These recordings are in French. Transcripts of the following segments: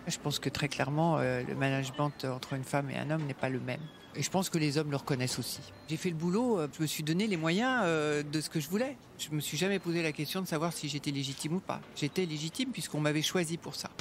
Je pense que très clairement, le management entre une femme et un homme n'est pas le même. Et je pense que les hommes le reconnaissent aussi. J'ai fait le boulot, je me suis donné les moyens de ce que je voulais. Je me suis jamais posé la question de savoir si j'étais légitime ou pas. J'étais légitime puisqu'on m'avait choisi pour ça.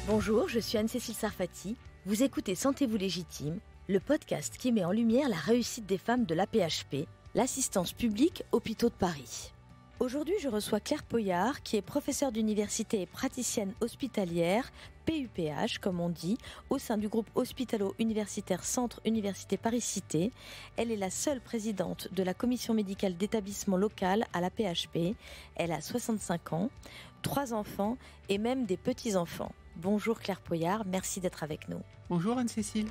Bonjour, je suis Anne-Cécile Sarfati. Vous écoutez Sentez-vous légitime, le podcast qui met en lumière la réussite des femmes de l'AP-HP, l'assistance publique Hôpitaux de Paris. Aujourd'hui, je reçois Claire Poyard, qui est professeure d'université et praticienne hospitalière, PUPH comme on dit, au sein du groupe hospitalo-universitaire Centre Université Paris-Cité. Elle est la seule présidente de la commission médicale d'établissement local à la PHP. Elle a 65 ans, 3 enfants et même des petits-enfants. Bonjour Claire Poyard, merci d'être avec nous. Bonjour Anne-Cécile.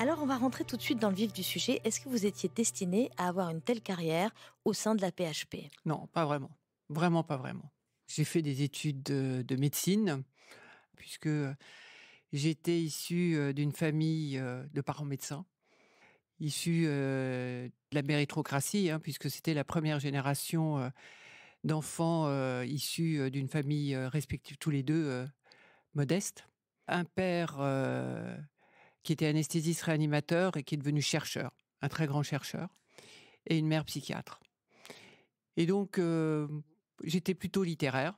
Alors on va rentrer tout de suite dans le vif du sujet. Est-ce que vous étiez destinée à avoir une telle carrière au sein de la PHP ? Non, pas vraiment. Vraiment pas vraiment. J'ai fait des études de médecine, puisque j'étais issue d'une famille de parents médecins, issue de la méritocratie, puisque c'était la première génération d'enfants issus d'une famille respective tous les deux modeste. Un père qui était anesthésiste réanimateur et qui est devenu chercheur, un très grand chercheur, et une mère psychiatre. Et donc, j'étais plutôt littéraire.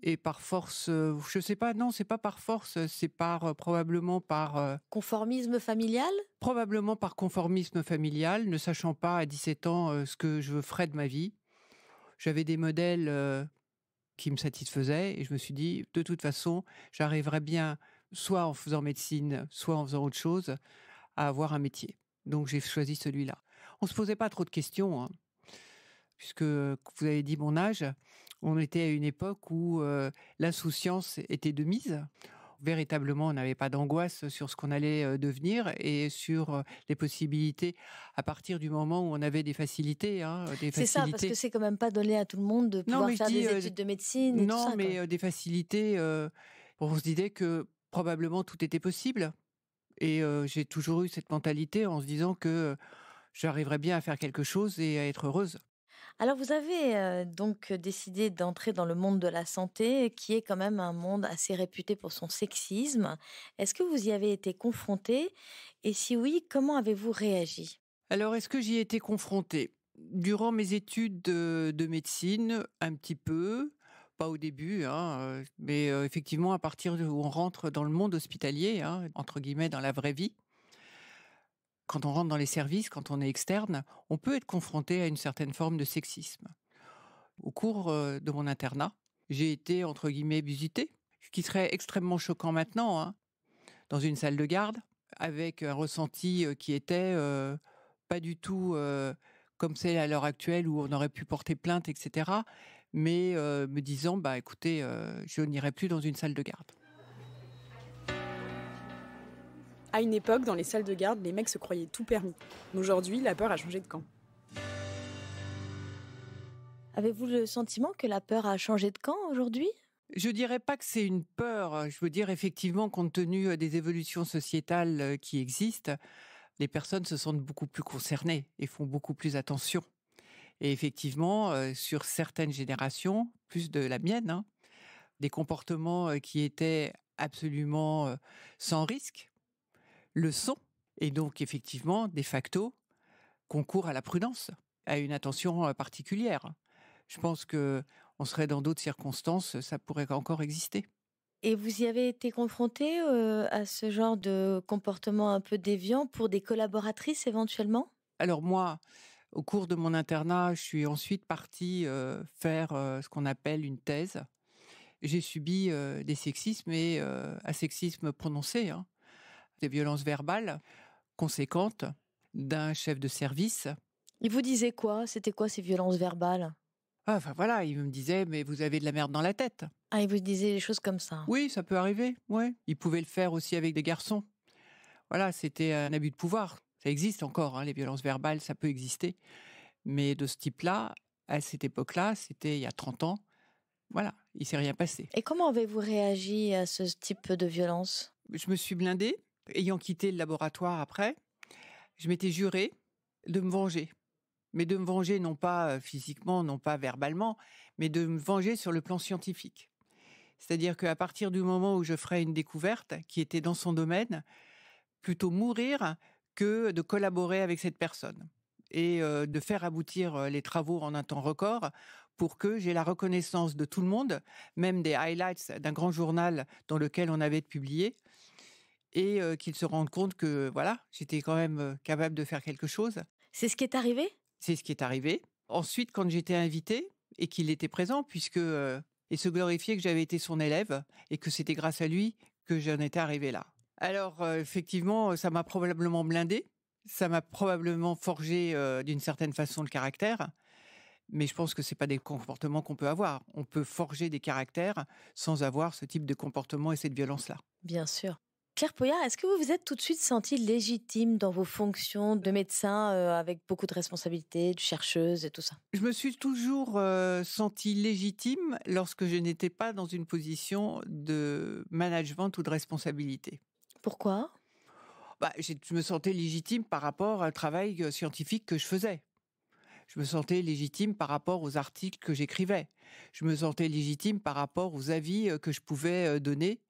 Et par force, je sais pas, non, c'est pas par force, c'est probablement par... Conformisme familial ? Probablement par conformisme familial, ne sachant pas à 17 ans ce que je ferais de ma vie. J'avais des modèles qui me satisfaisaient et je me suis dit, de toute façon, j'arriverais bien, soit en faisant médecine, soit en faisant autre chose, à avoir un métier. Donc j'ai choisi celui-là. On se posait pas trop de questions, puisque vous avez dit mon âge, on était à une époque où l'insouciance était de mise. Véritablement, on n'avait pas d'angoisse sur ce qu'on allait devenir et sur les possibilités à partir du moment où on avait des facilités. C'est ça, parce que c'est quand même pas donné à tout le monde de pouvoir faire des études de médecine et tout ça. Non, mais des facilités, on se disait que probablement tout était possible. Et j'ai toujours eu cette mentalité en se disant que j'arriverais bien à faire quelque chose et à être heureuse. Alors vous avez donc décidé d'entrer dans le monde de la santé, qui est quand même un monde assez réputé pour son sexisme. Est-ce que vous y avez été confrontée ? Et si oui, comment avez-vous réagi ? Alors, est-ce que j'y ai été confrontée ? Durant mes études de médecine, un petit peu, pas au début, mais effectivement à partir où on rentre dans le monde hospitalier, entre guillemets dans la vraie vie. Quand on rentre dans les services, quand on est externe, on peut être confronté à une certaine forme de sexisme. Au cours de mon internat, j'ai été, entre guillemets, visitée, ce qui serait extrêmement choquant maintenant, dans une salle de garde, avec un ressenti qui était pas du tout comme c'est à l'heure actuelle où on aurait pu porter plainte, etc. Mais me disant, écoutez, je n'irai plus dans une salle de garde. À une époque, dans les salles de garde, les mecs se croyaient tout permis. Mais aujourd'hui, la peur a changé de camp. Avez-vous le sentiment que la peur a changé de camp aujourd'hui ? Je dirais pas que c'est une peur. Je veux dire, effectivement, compte tenu des évolutions sociétales qui existent, les personnes se sentent beaucoup plus concernées et font beaucoup plus attention. Et effectivement, sur certaines générations, plus de la mienne, des comportements qui étaient absolument sans risque, le sont. Et donc, effectivement, de facto, concourt à la prudence, à une attention particulière. Je pense que on serait dans d'autres circonstances, ça pourrait encore exister. Et vous y avez été confrontée à ce genre de comportement un peu déviant pour des collaboratrices éventuellement ? Alors moi, au cours de mon internat, je suis ensuite partie faire ce qu'on appelle une thèse. J'ai subi des sexismes et un sexisme prononcé, des violences verbales conséquentes d'un chef de service. Il vous disait quoi ? C'était quoi ces violences verbales ? Enfin voilà, il me disait, mais vous avez de la merde dans la tête. Ah, il vous disait des choses comme ça ? Oui, ça peut arriver, ouais. Il pouvait le faire aussi avec des garçons. Voilà, c'était un abus de pouvoir. Ça existe encore, les violences verbales, ça peut exister. Mais de ce type-là, à cette époque-là, c'était il y a 30 ans, voilà, il s'est rien passé. Et comment avez-vous réagi à ce type de violence ? Je me suis blindée, ayant quitté le laboratoire après, je m'étais juré de me venger. Mais de me venger non pas physiquement, non pas verbalement, mais de me venger sur le plan scientifique. C'est-à-dire qu'à partir du moment où je ferais une découverte qui était dans son domaine, plutôt mourir que de collaborer avec cette personne et de faire aboutir les travaux en un temps record pour que j'ai la reconnaissance de tout le monde, même des highlights d'un grand journal dans lequel on avait publié, et qu'ils se rendent compte que voilà, j'étais quand même capable de faire quelque chose. C'est ce qui est arrivé? C'est ce qui est arrivé. Ensuite, quand j'étais invitée et qu'il était présent, puisque il se glorifiait que j'avais été son élève et que c'était grâce à lui que j'en étais arrivée là. Alors, effectivement, ça m'a probablement blindée, ça m'a probablement forgé d'une certaine façon le caractère, mais je pense que c'est pas des comportements qu'on peut avoir. On peut forger des caractères sans avoir ce type de comportement et cette violence-là. Bien sûr. Claire Poyard, est-ce que vous vous êtes tout de suite sentie légitime dans vos fonctions de médecin avec beaucoup de responsabilités, de chercheuse et tout ça? Je me suis toujours sentie légitime lorsque je n'étais pas dans une position de management ou de responsabilité. Pourquoi? Je me sentais légitime par rapport au travail scientifique que je faisais. Je me sentais légitime par rapport aux articles que j'écrivais. Je me sentais légitime par rapport aux avis que je pouvais donner,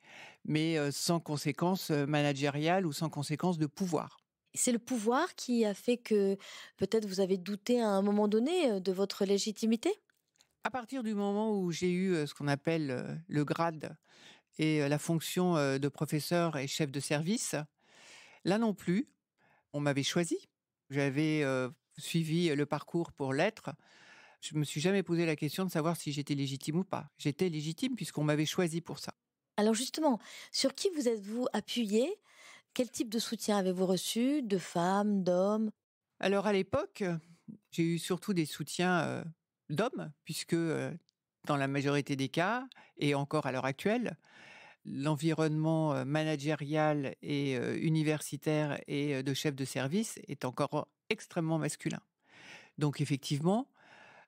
mais sans conséquence managériale ou sans conséquence de pouvoir. C'est le pouvoir qui a fait que peut-être vous avez douté à un moment donné de votre légitimité? À partir du moment où j'ai eu ce qu'on appelle le grade et la fonction de professeur et chef de service, là non plus, on m'avait choisi. J'avais suivi le parcours pour l'être. Je me suis jamais posé la question de savoir si j'étais légitime ou pas. J'étais légitime puisqu'on m'avait choisi pour ça. Alors justement, sur qui vous êtes-vous appuyé? Quel type de soutien avez-vous reçu? De femmes, d'hommes? Alors à l'époque, j'ai eu surtout des soutiens d'hommes, puisque dans la majorité des cas, et encore à l'heure actuelle, l'environnement managérial et universitaire et de chef de service est encore extrêmement masculin. Donc effectivement,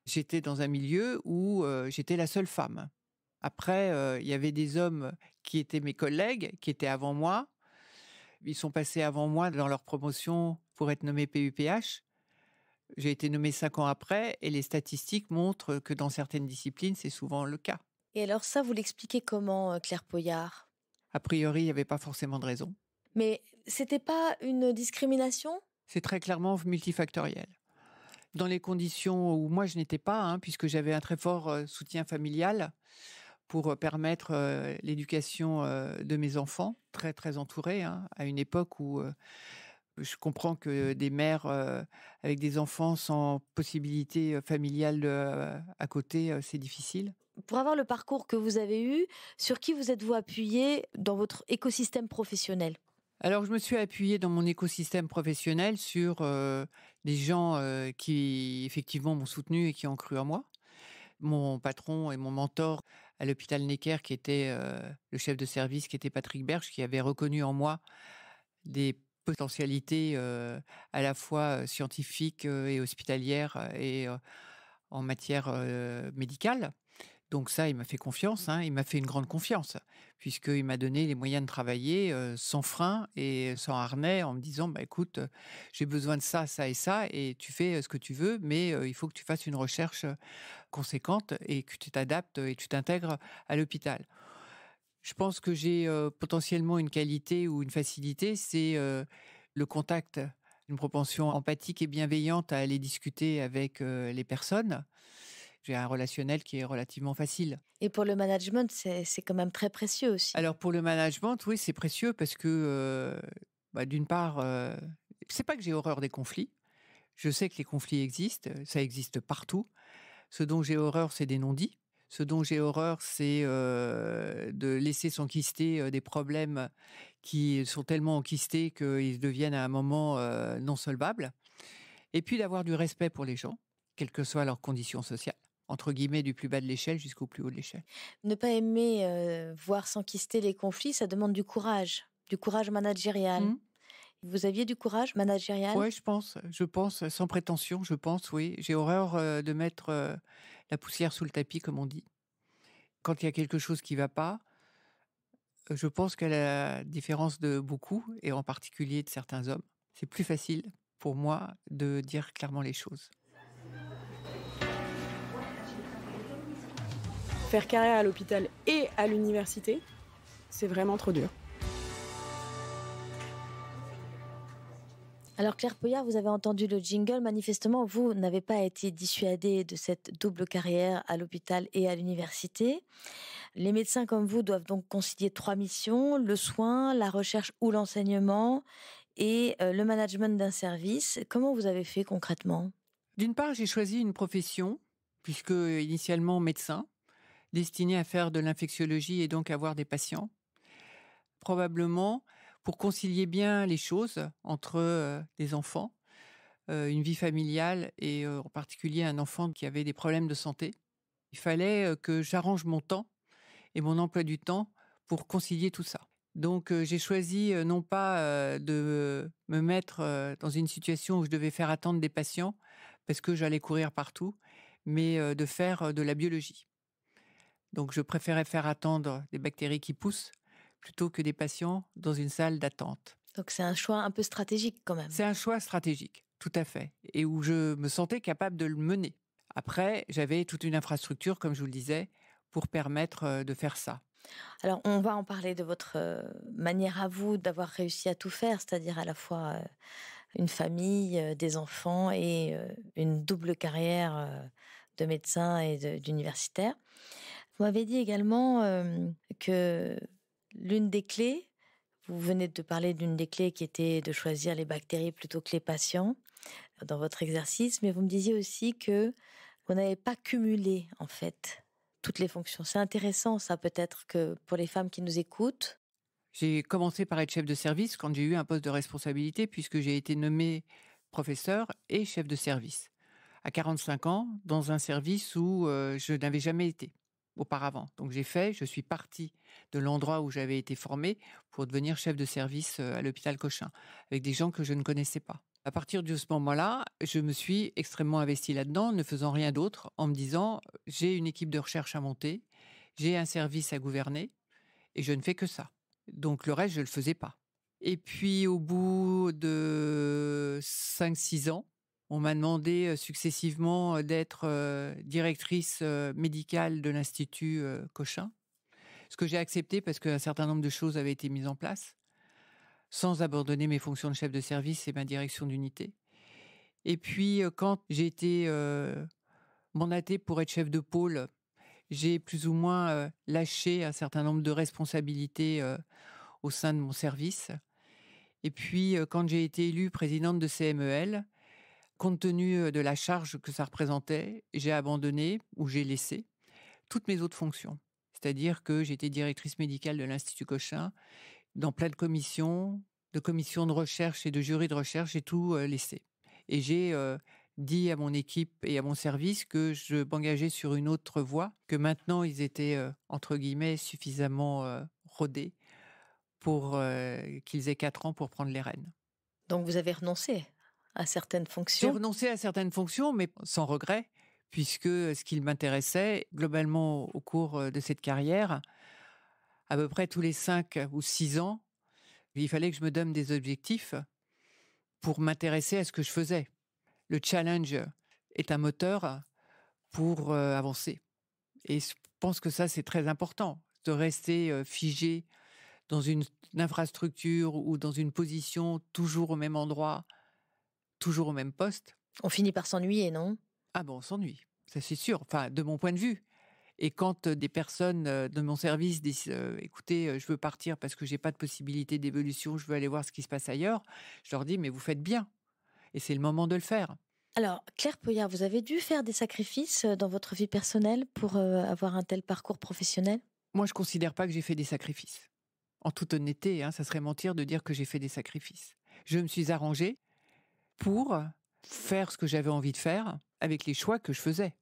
j'étais dans un milieu où j'étais la seule femme. Après, il y avait des hommes qui étaient mes collègues, qui étaient avant moi. Ils sont passés avant moi dans leur promotion pour être nommés PUPH. J'ai été nommée 5 ans après et les statistiques montrent que dans certaines disciplines, c'est souvent le cas. Et alors ça, vous l'expliquez comment, Claire Poyard? A priori, il n'y avait pas forcément de raison. Mais c'était pas une discrimination? C'est très clairement multifactoriel. Dans les conditions où moi je n'étais pas, puisque j'avais un très fort soutien familial pour permettre l'éducation de mes enfants, très très entourée, à une époque où je comprends que des mères avec des enfants sans possibilité familiale à côté, c'est difficile. Pour avoir le parcours que vous avez eu, sur qui vous êtes-vous appuyé dans votre écosystème professionnel? Alors, je me suis appuyée dans mon écosystème professionnel sur des gens qui, effectivement, m'ont soutenue et qui ont cru en moi. Mon patron et mon mentor à l'hôpital Necker, qui était le chef de service, qui était Patrick Berge, qui avait reconnu en moi des potentialités à la fois scientifiques et hospitalières et en matière médicale. Donc ça, il m'a fait confiance, il m'a fait une grande confiance, puisqu'il m'a donné les moyens de travailler sans frein et sans harnais, en me disant, écoute, j'ai besoin de ça, ça et ça, et tu fais ce que tu veux, mais il faut que tu fasses une recherche conséquente et que tu t'adaptes et tu t'intègres à l'hôpital. Je pense que j'ai potentiellement une qualité ou une facilité, c'est le contact, une propension empathique et bienveillante à aller discuter avec les personnes. J'ai un relationnel qui est relativement facile. Et pour le management, c'est quand même très précieux aussi. Alors pour le management, oui, c'est précieux parce que d'une part, c'est pas que j'ai horreur des conflits. Je sais que les conflits existent, ça existe partout. Ce dont j'ai horreur, c'est des non-dits. Ce dont j'ai horreur, c'est de laisser s'enquister des problèmes qui sont tellement enquistés qu'ils deviennent à un moment non solvables. Et puis d'avoir du respect pour les gens, quelles que soient leurs conditions sociales, entre guillemets, du plus bas de l'échelle jusqu'au plus haut de l'échelle. Ne pas aimer voir s'enquister les conflits, ça demande du courage managérial. Vous aviez du courage managérial? Oui, je pense, sans prétention, je pense, oui. J'ai horreur de mettre la poussière sous le tapis, comme on dit. Quand il y a quelque chose qui ne va pas, je pense qu'à la différence de beaucoup, et en particulier de certains hommes, c'est plus facile pour moi de dire clairement les choses. Faire carrière à l'hôpital et à l'université, c'est vraiment trop dur. Alors Claire Poyard, vous avez entendu le jingle. Manifestement, vous n'avez pas été dissuadée de cette double carrière à l'hôpital et à l'université. Les médecins comme vous doivent donc concilier 3 missions, le soin, la recherche ou l'enseignement et le management d'un service. Comment vous avez fait concrètement ? D'une part, j'ai choisi une profession, puisque initialement médecin, destinée à faire de l'infectiologie et donc à voir des patients. Probablement pour concilier bien les choses entre des enfants, une vie familiale et en particulier un enfant qui avait des problèmes de santé. Il fallait que j'arrange mon temps et mon emploi du temps pour concilier tout ça. Donc j'ai choisi non pas de me mettre dans une situation où je devais faire attendre des patients parce que j'allais courir partout, mais de faire de la biologie. Donc je préférais faire attendre des bactéries qui poussent plutôt que des patients dans une salle d'attente. Donc c'est un choix un peu stratégique quand même. C'est un choix stratégique, tout à fait, et où je me sentais capable de le mener. Après, j'avais toute une infrastructure, comme je vous le disais, pour permettre de faire ça. Alors on va en parler de votre manière à vous d'avoir réussi à tout faire, c'est-à-dire à la fois une famille, des enfants et une double carrière de médecin et d'universitaire. Vous m'avez dit également que l'une des clés, vous venez de parler d'une des clés qui était de choisir les bactéries plutôt que les patients dans votre exercice, mais vous me disiez aussi que vous n'avez pas cumulé en fait toutes les fonctions. C'est intéressant ça peut-être que pour les femmes qui nous écoutent. J'ai commencé par être chef de service quand j'ai eu un poste de responsabilité puisque j'ai été nommée professeur et chef de service à 45 ans dans un service où je n'avais jamais été auparavant. Donc je suis partie de l'endroit où j'avais été formée pour devenir chef de service à l'hôpital Cochin, avec des gens que je ne connaissais pas. À partir de ce moment-là, je me suis extrêmement investie là-dedans, ne faisant rien d'autre, en me disant, j'ai une équipe de recherche à monter, j'ai un service à gouverner, et je ne fais que ça. Donc le reste, je ne le faisais pas. Et puis au bout de 5-6 ans, on m'a demandé successivement d'être directrice médicale de l'Institut Cochin, ce que j'ai accepté parce qu'un certain nombre de choses avaient été mises en place, sans abandonner mes fonctions de chef de service et ma direction d'unité. Et puis, quand j'ai été mandatée pour être chef de pôle, j'ai plus ou moins lâché un certain nombre de responsabilités au sein de mon service. Et puis, quand j'ai été élue présidente de CMEL, compte tenu de la charge que ça représentait, j'ai abandonné ou j'ai laissé toutes mes autres fonctions. C'est-à-dire que j'étais directrice médicale de l'Institut Cochin, dans plein de commissions de recherche et de jurys de recherche, j'ai tout laissé. Et j'ai dit à mon équipe et à mon service que je m'engageais sur une autre voie, que maintenant ils étaient, entre guillemets, suffisamment rodés pour qu'ils aient 4 ans pour prendre les rênes. Donc vous avez renoncé à certaines fonctions. J'ai renoncé à certaines fonctions, mais sans regret, puisque ce qui m'intéressait, globalement, au cours de cette carrière, à peu près tous les 5 ou 6 ans, il fallait que je me donne des objectifs pour m'intéresser à ce que je faisais. Le challenge est un moteur pour avancer. Et je pense que ça, c'est très important, de rester figé dans une infrastructure ou dans une position toujours au même endroit, toujours au même poste. On finit par s'ennuyer, non ? Ah bon, on s'ennuie, ça c'est sûr, enfin de mon point de vue. Et quand des personnes de mon service disent écoutez, je veux partir parce que j'ai pas de possibilité d'évolution, je veux aller voir ce qui se passe ailleurs, je leur dis mais vous faites bien. Et c'est le moment de le faire. Alors, Claire Poyard, vous avez dû faire des sacrifices dans votre vie personnelle pour avoir un tel parcours professionnel ? Moi, je considère pas que j'ai fait des sacrifices. En toute honnêteté, ça serait mentir de dire que j'ai fait des sacrifices. Je me suis arrangée pour faire ce que j'avais envie de faire avec les choix que je faisais.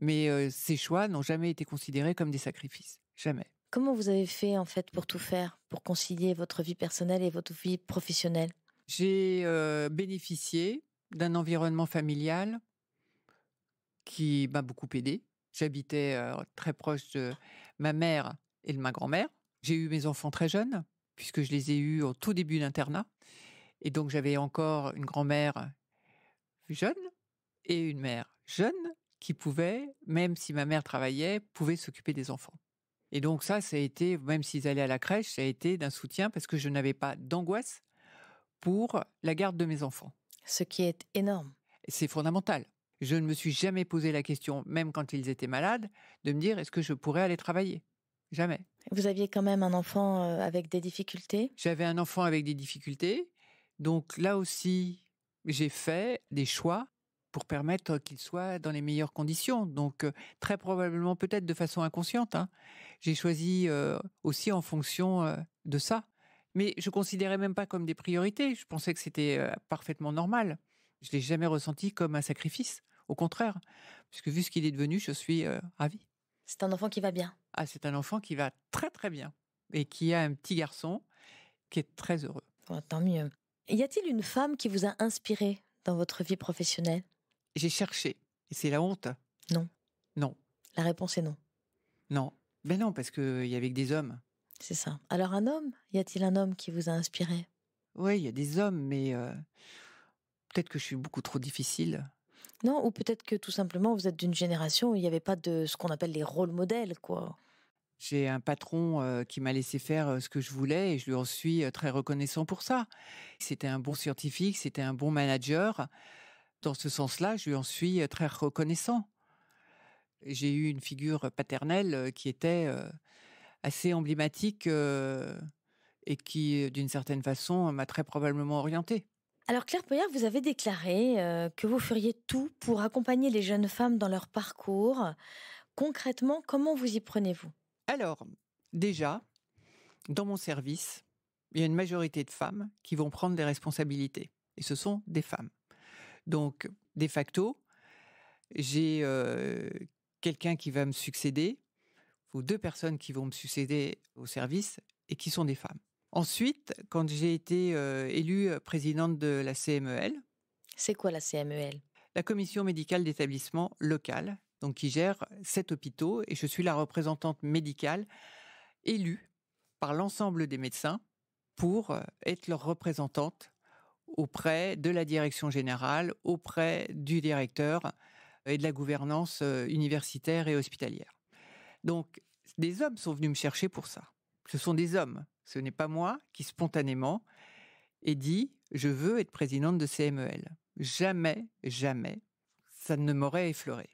Mais ces choix n'ont jamais été considérés comme des sacrifices. Jamais. Comment vous avez fait, en fait, pour tout faire, pour concilier votre vie personnelle et votre vie professionnelle ? J'ai bénéficié d'un environnement familial qui m'a beaucoup aidée. J'habitais très proche de ma mère et de ma grand-mère. J'ai eu mes enfants très jeunes, puisque je les ai eus au tout début d'internat. Et donc, j'avais encore une grand-mère jeune et une mère jeune qui pouvaient, même si ma mère travaillait, pouvaient s'occuper des enfants. Et donc ça a été, même s'ils allaient à la crèche, ça a été d'un soutien parce que je n'avais pas d'angoisse pour la garde de mes enfants. Ce qui est énorme. C'est fondamental. Je ne me suis jamais posé la question, même quand ils étaient malades, de me dire est-ce que je pourrais aller travailler ? Jamais. Vous aviez quand même un enfant avec des difficultés ? J'avais un enfant avec des difficultés. Donc là aussi, j'ai fait des choix pour permettre qu'il soit dans les meilleures conditions. Donc très probablement, peut-être de façon inconsciente, j'ai choisi aussi en fonction de ça. Mais je ne considérais même pas comme des priorités. Je pensais que c'était parfaitement normal. Je ne l'ai jamais ressenti comme un sacrifice. Au contraire, puisque vu ce qu'il est devenu, je suis ravie. C'est un enfant qui va bien. Ah, c'est un enfant qui va très très bien et qui a un petit garçon qui est très heureux. Bon, tant mieux. Y a-t-il une femme qui vous a inspiré dans votre vie professionnelle ? J'ai cherché. Et c'est la honte. Non. Non. La réponse est non. Non. Ben non, parce qu'il y avait que des hommes. C'est ça. Alors un homme ? Y a-t-il un homme qui vous a inspiré ? Oui, il y a des hommes, mais peut-être que je suis beaucoup trop difficile. Non, ou peut-être que tout simplement vous êtes d'une génération où il n'y avait pas de ce qu'on appelle les rôles modèles, quoi. J'ai un patron qui m'a laissé faire ce que je voulais et je lui en suis très reconnaissant pour ça. C'était un bon scientifique, c'était un bon manager. Dans ce sens-là, je lui en suis très reconnaissant. J'ai eu une figure paternelle qui était assez emblématique et qui, d'une certaine façon, m'a très probablement orientée. Alors Claire Poyard, vous avez déclaré que vous feriez tout pour accompagner les jeunes femmes dans leur parcours. Concrètement, comment vous y prenez-vous ? Alors, déjà, dans mon service, il y a une majorité de femmes qui vont prendre des responsabilités. Et ce sont des femmes. Donc, de facto, j'ai quelqu'un qui va me succéder, ou 2 personnes qui vont me succéder au service, et qui sont des femmes. Ensuite, quand j'ai été élue présidente de la CMEL... C'est quoi la CMEL ? La commission médicale d'établissement local, donc qui gère 7 hôpitaux, et je suis la représentante médicale élue par l'ensemble des médecins pour être leur représentante auprès de la direction générale, auprès du directeur et de la gouvernance universitaire et hospitalière. Donc, des hommes sont venus me chercher pour ça. Ce sont des hommes. Ce n'est pas moi qui, spontanément, ai dit « je veux être présidente de CMEL ». Jamais, jamais, ça ne m'aurait effleuré.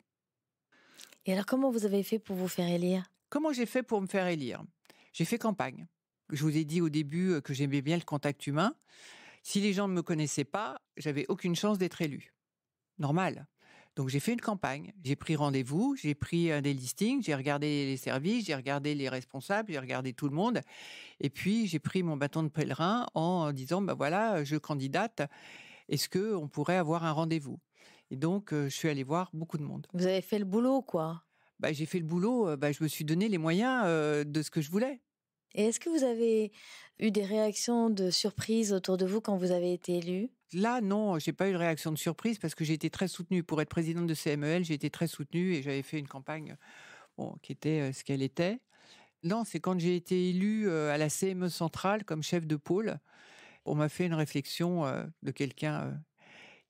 Et alors, comment vous avez fait pour vous faire élire ? Comment j'ai fait pour me faire élire ? J'ai fait campagne. Je vous ai dit au début que j'aimais bien le contact humain. Si les gens ne me connaissaient pas, j'avais aucune chance d'être élue. Normal. Donc j'ai fait une campagne, j'ai pris rendez-vous, j'ai pris des listings, j'ai regardé les services, j'ai regardé les responsables, j'ai regardé tout le monde. Et puis j'ai pris mon bâton de pèlerin en disant, voilà, je candidate, est-ce qu'on pourrait avoir un rendez-vous ? Et donc je suis allée voir beaucoup de monde. Vous avez fait le boulot, quoi. J'ai fait le boulot, je me suis donné les moyens de ce que je voulais. Et est-ce que vous avez eu des réactions de surprise autour de vous quand vous avez été élue ? Là, non, j'ai pas eu de réaction de surprise parce que j'ai été très soutenue. Pour être présidente de CMEL, j'ai été très soutenue et j'avais fait une campagne qui était ce qu'elle était. Non, c'est quand j'ai été élue à la CME centrale comme chef de pôle, on m'a fait une réflexion de quelqu'un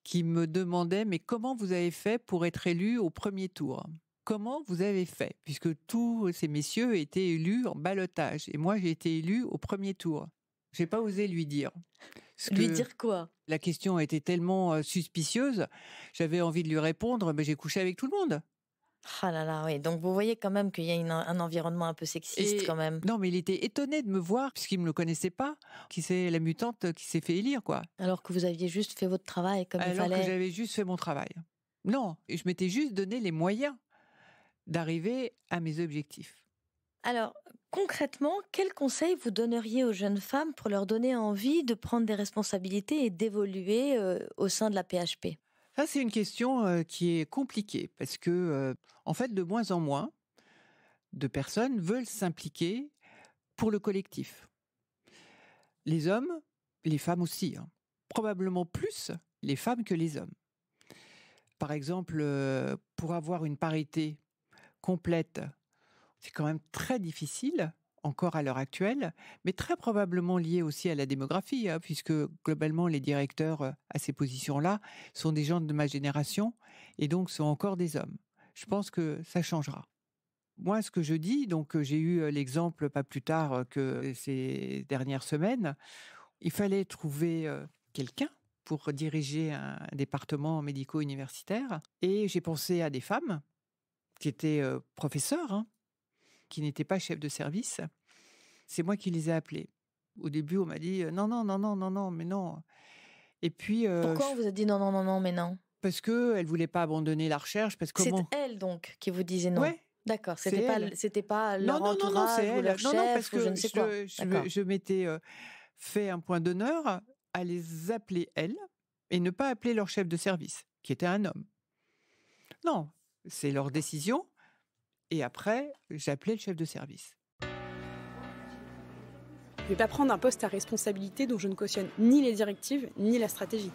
qui me demandait « Mais comment vous avez fait pour être élu au premier tour ?» Comment vous avez fait ? Puisque tous ces messieurs étaient élus en ballottage. Et moi, j'ai été élue au premier tour. Je n'ai pas osé lui dire. Lui dire quoi ? La question était tellement suspicieuse, j'avais envie de lui répondre, mais j'ai couché avec tout le monde. Ah là là, oui. Donc vous voyez quand même qu'il y a un environnement un peu sexiste quand même. Non, mais il était étonné de me voir, puisqu'il ne me le connaissait pas, qui c'est la mutante qui s'est fait élire, quoi. Alors que vous aviez juste fait votre travail comme il fallait. Alors que j'avais juste fait mon travail. Non, je m'étais juste donné les moyens d'arriver à mes objectifs. Alors, concrètement, quels conseils vous donneriez aux jeunes femmes pour leur donner envie de prendre des responsabilités et d'évoluer au sein de la PHP ? Ça, c'est une question qui est compliquée parce que, en fait, de moins en moins de personnes veulent s'impliquer pour le collectif. Les hommes, les femmes aussi, probablement plus les femmes que les hommes. Par exemple, pour avoir une parité complète, c'est quand même très difficile, encore à l'heure actuelle, mais très probablement lié aussi à la démographie, puisque globalement, les directeurs à ces positions-là sont des gens de ma génération et donc sont encore des hommes. je pense que ça changera. Moi, ce que je dis, donc j'ai eu l'exemple pas plus tard que ces dernières semaines, il fallait trouver quelqu'un pour diriger un département médico-universitaire. Et j'ai pensé à des femmes qui étaient professeurs, hein, qui n'étaient pas chefs de service. C'est moi qui les ai appelées. Au début, on m'a dit non, non, non, non, non, non, mais non. Et puis Pourquoi on vous a dit non, non, non, non, mais non? parce que elle voulait pas abandonner la recherche, parce que C'est comment elle donc qui vous disait non. Ouais, D'accord, c'est c'était pas non, leur non, non, non, c'est entourage ou elle. leur Non, non, parce chef ou que je ne sais quoi. D'accord. je m'étais fait un point d'honneur à les appeler elles et ne pas appeler leur chef de service, qui était un homme. Non, c'est leur décision. Et après, j'ai appelé le chef de service. Je ne vais pas prendre un poste à responsabilité dont je ne cautionne ni les directives ni la stratégie.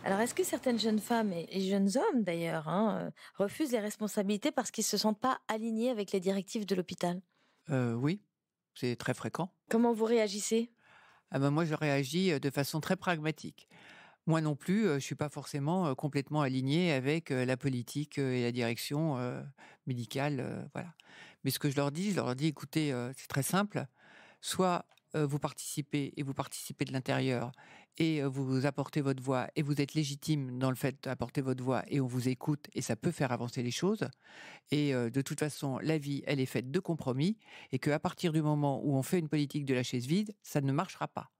Alors, est-ce que certaines jeunes femmes et jeunes hommes, d'ailleurs, refusent les responsabilités parce qu'ils ne se sentent pas alignés avec les directives de l'hôpital? Oui, c'est très fréquent. Comment vous réagissez? Ah ben moi, je réagis de façon très pragmatique. Moi non plus, je ne suis pas forcément complètement alignée avec la politique et la direction médicale. Voilà. Mais ce que je leur dis, écoutez, c'est très simple. Soit vous participez et vous participez de l'intérieur et vous apportez votre voix et vous êtes légitime dans le fait d'apporter votre voix et on vous écoute et ça peut faire avancer les choses. Et de toute façon, la vie, elle est faite de compromis et qu'à partir du moment où on fait une politique de la chaise vide, ça ne marchera pas.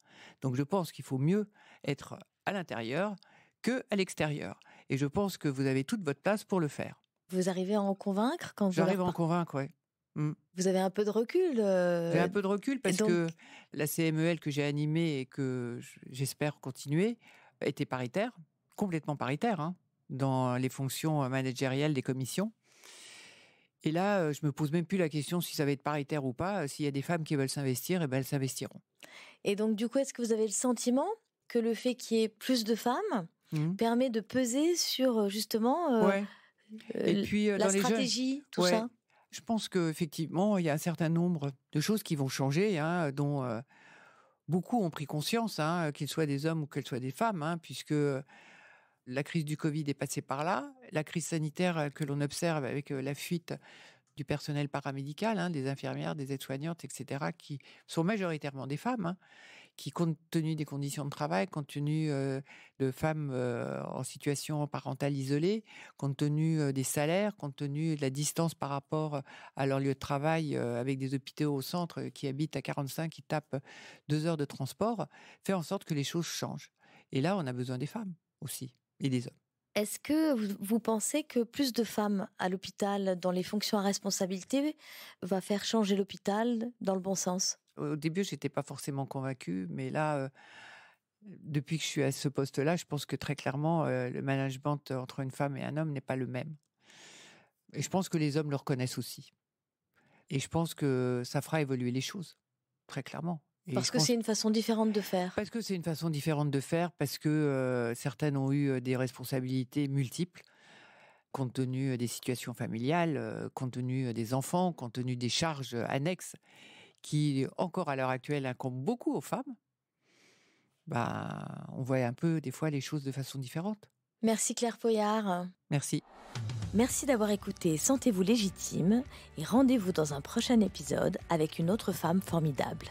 Donc je pense qu'il faut mieux être à l'intérieur qu'à l'extérieur. Et je pense que vous avez toute votre place pour le faire. Vous arrivez à en convaincre quand J'arrive à en convaincre, oui. Vous avez un peu de recul J'ai un peu de recul parce donc... que la CMEL que j'ai animée et que j'espère continuer était paritaire, complètement paritaire, hein, dans les fonctions managériales des commissions. Et là, je me pose même plus la question si ça va être paritaire ou pas. S'il y a des femmes qui veulent s'investir, eh ben, elles s'investiront. Et donc, du coup, est-ce que vous avez le sentiment que le fait qu'il y ait plus de femmes permet de peser sur, justement, ouais. Et puis, la dans stratégie, les jeunes, tout ouais. ça? Je pense qu'effectivement, il y a un certain nombre de choses qui vont changer, hein, dont beaucoup ont pris conscience, hein, qu'ils soient des hommes ou qu'elles soient des femmes, hein, puisque la crise du Covid est passée par là. La crise sanitaire que l'on observe avec la fuite du personnel paramédical, hein, des infirmières, des aides-soignantes, etc., qui sont majoritairement des femmes, hein, qui, compte tenu des conditions de travail, compte tenu de femmes en situation parentale isolée, compte tenu des salaires, compte tenu de la distance par rapport à leur lieu de travail, avec des hôpitaux au centre qui habitent à 45, qui tapent 2 heures de transport, fait en sorte que les choses changent. Et là, on a besoin des femmes aussi, et des hommes. Est-ce que vous pensez que plus de femmes à l'hôpital, dans les fonctions à responsabilité, va faire changer l'hôpital dans le bon sens? Au début, je n'étais pas forcément convaincue, mais là, depuis que je suis à ce poste-là, je pense que très clairement, le management entre une femme et un homme n'est pas le même. Et je pense que les hommes le reconnaissent aussi. Et je pense que ça fera évoluer les choses, très clairement. Parce que c'est une façon différente de faire. Parce que c'est une façon différente de faire, parce que certaines ont eu des responsabilités multiples, compte tenu des situations familiales, compte tenu des enfants, compte tenu des charges annexes, qui, encore à l'heure actuelle, incombent beaucoup aux femmes. On voit un peu, des fois, les choses de façon différente. Merci Claire Poyard. Merci. Merci d'avoir écouté Sentez-vous légitime et rendez-vous dans un prochain épisode avec une autre femme formidable.